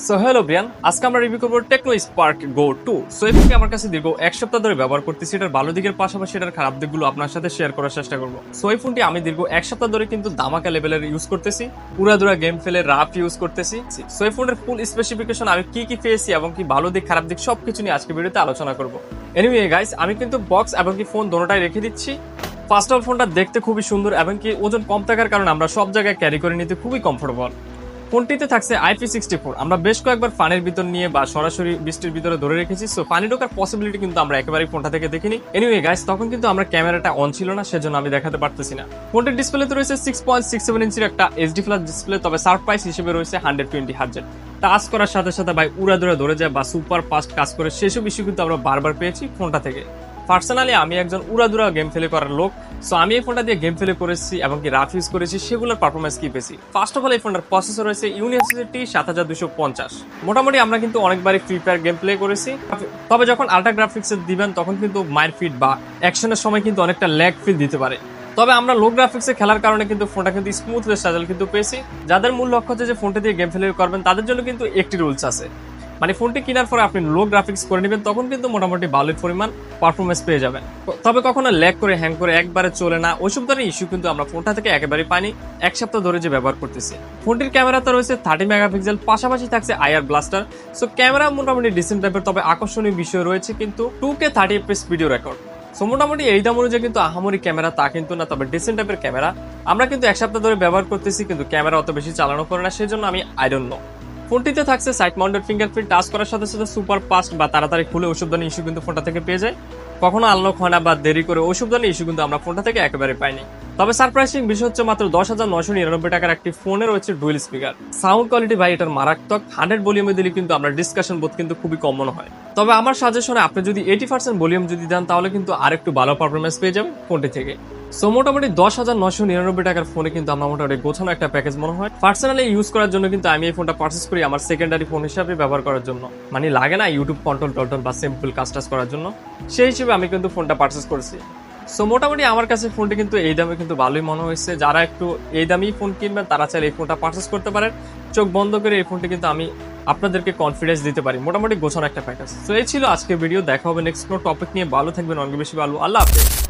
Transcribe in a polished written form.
So hello Brian, আজকে আমরা review করবো টেকনো স্পার্ক গো 2। সো এই ফোনটি আমার কাছে দীর্ঘ এক সপ্তাহ ধরে ব্যবহার করতেছি। এটার ভালো দিকের পাশাপাশি এটার খারাপ দিকগুলো আপনার সাথে শেয়ার করার চেষ্টা করবো। সো এই ফোনটি আমি দীর্ঘ এক সপ্তাহ ধরে কিন্তু দামাকা লেভেলের ইউজ করতেছি, উড়াদুরা গেম ফেলে রাফ ইউজ করতেছি। সো এই ফোনের ফুল স্পেসিফিকেশন আমি কি পেয়েছি এবং কি ভালো দিক খারাপ দিক সবকিছু নিয়ে আজকে ভিডিওতে আলোচনা করবো। এনিওয়ে গাইস, আমি কিন্তু বক্স এবং কি ফোন দোনোটাই রেখে দিচ্ছি। ফার্স্ট অফ ফোনটা দেখতে খুবই সুন্দর এবং কি ওজন কম থাকার কারণে আমরা সব জায়গায় ক্যারি করে নিতে খুবই কমফোর্টেবল। ফোনটিতে থাকছে IP64। আমরা বেশ কয়েকবার ফানের ভিতর নিয়ে বা সরাসরি বৃষ্টির ভিতরে ধরে রেখেছি, সো পানি ঢোকার পসিবিলিটি কিন্তু আমরা একেবারেই ফোনটা থেকে দেখিনি। এনিওয়ে গাইস, তখন কিন্তু আমরা ক্যামেরাটা অন ছিল না, সেজন্য আমি দেখাতে পারতেছি না। ফোনটির ডিসপ্লেতে রয়েছে 6.67 ইঞ্চির একটা HD ফ্ল্যাশ ডিসপ্লে, তবে সারপ্রাইজ হিসেবে রয়েছে 120 হার্টজের। টাচ করার সাথে সাথে ভাই উড়াদুরা ধরে যায় বা সুপার ফাস্ট কাজ করে, সেসব ইস্যু কিন্তু আমরা বারবার পেয়েছি ফোনটা থেকে। পার্সোনালি আমি একজন উড়াদুরা গেম ফেলে করার লোক, সো আমি এই ফোনটা দিয়ে গেম ফেলে করেছি এবং কি রাফ ইউজ করেছি, সেগুলোর পারফরমেন্স কি পেয়েছি। ফার্স্ট অফ অল এই ফোনটার প্রসেসর রয়েছে ইউনিভার্সিটি 7250। মোটামুটি আমরা কিন্তু অনেকবারই ফ্রি ফায়ার গেম প্লে করেছি, তবে যখন আল্ট্রা গ্রাফিক্স দিবেন তখন কিন্তু মাইর ফিট বা অ্যাকশনের সময় কিন্তু অনেকটা ল্যাগ ফিল দিতে পারে। তবে আমরা লো গ্রাফিক্সে খেলার কারণে কিন্তু ফোনটা কিন্তু স্মুথলেস রেজাল্ট কিন্তু পেয়েছি। যাদের মূল লক্ষ্য হচ্ছে যে ফোনটা দিয়ে গেম ফেলে করবেন, তাদের জন্য কিন্তু একটি রুলস আছে, মানে ফোনটি কেনার পরে আপনি লো গ্রাফিক্স করে নেবেন, তখন কিন্তু মোটামুটি ভালো পরিমাণ পারফরমেন্স পেয়ে যাবেন। তবে কখনো ল্যাগ করে হ্যাং করে একবারে চলে না, ওইসব ধরনের ইস্যু কিন্তু আমরা ফোনটা থেকে একেবারেই পাইনি এক সপ্তাহ ধরে যে ব্যবহার করতেছি। ফোনটির ক্যামেরাতে রয়েছে 30 মেগাপিক্সেল, পাশাপাশি থাকছে IR ব্লাস্টার। সো ক্যামেরা মোটামুটি ডিসেন্ট টাইপের, তবে আকর্ষণীয় বিষয় রয়েছে কিন্তু 2K 30 FPS video record. So মোটামুটি এই দাম অনুযায়ী কিন্তু আহামরি ক্যামেরা তা কিন্তু না, তবে ডিসেন্ট টাইপের ক্যামেরা। আমরা কিন্তু এক সপ্তাহ ধরে ব্যবহার করতেছি, কিন্তু ক্যামেরা অত বেশি চালানো করে না, সেজন্য আমি আই ডোন্ট নো। ফোনটিতে থাকছে সাইড মাউন্টেড ফিঙ্গারপ্রিন্ট, টাচ করার সাথে সাথে সুপার ফাস্ট বা তাড়াতাড়ি খুলে ওষুধ ধরনের ইস্যু কিন্তু ফোনটা থেকে পেয়ে যায়। কখনো আনলক হয় না বা দেরি করে ওষুধ ধরনের ইস্যু কিন্তু আমরা ফোনটা থেকে একেবারে পাইনি। তবে সারপ্রাইজিং বিষয় হচ্ছে মাত্র 10,999 টাকার একটি ফোনে রয়েছে ডুয়েল স্পিকার। সাউন্ড কোয়ালিটি ভাই এটার মারাত্মক। 100 ভলিউমে দিলে কিন্তু আমরা ডিসকাশন বোধ কিন্তু খুবই কম মনে হয়। তবে আমার সাজেশনে আপনি যদি 80% ভলিউম যদি দেন, তাহলে কিন্তু আরেকটু ভালো পারফরমেন্স পেয়ে যাবেন ফোনটি থেকে। সো মোটামুটি 10,999 টাকার ফোনে কিন্তু আমরা মোটামুটি গোছানো একটা প্যাকেজ মনে হয়। পার্সোনালি ইউজ করার জন্য কিন্তু আমি এই ফোনটা পারচেস করি আমার সেকেন্ডারি ফোন হিসাবে ব্যবহার করার জন্য, মানে লাগে না ইউটিউব কন্ট্রোল টন্ট্রোল বা সিম্পল কাজ টাজ করার জন্য, সেই হিসেবে আমি কিন্তু ফোনটা পারচেস করেছি। সো মোটামুটি আমার কাছে ফোনটি কিন্তু এই দামে কিন্তু ভালোই মনে হয়েছে। যারা একটু এই দামি ফোন কিনবেন তারা চাইলে এই ফোনটা পারচেস করতে পারেন। চোখ বন্ধ করে এই ফোনটি কিন্তু আমি আপনাদেরকে কনফিডেন্স দিতে পারি, মোটামুটি গোছানো একটা প্যাকেজ। সো এই ছিল আজকের ভিডিও, দেখা হবে নেক্সট কোনো টপিক নিয়ে। ভালো থাকবেন, অনেক বেশি ভালো। আল্লাহ হাফেজ।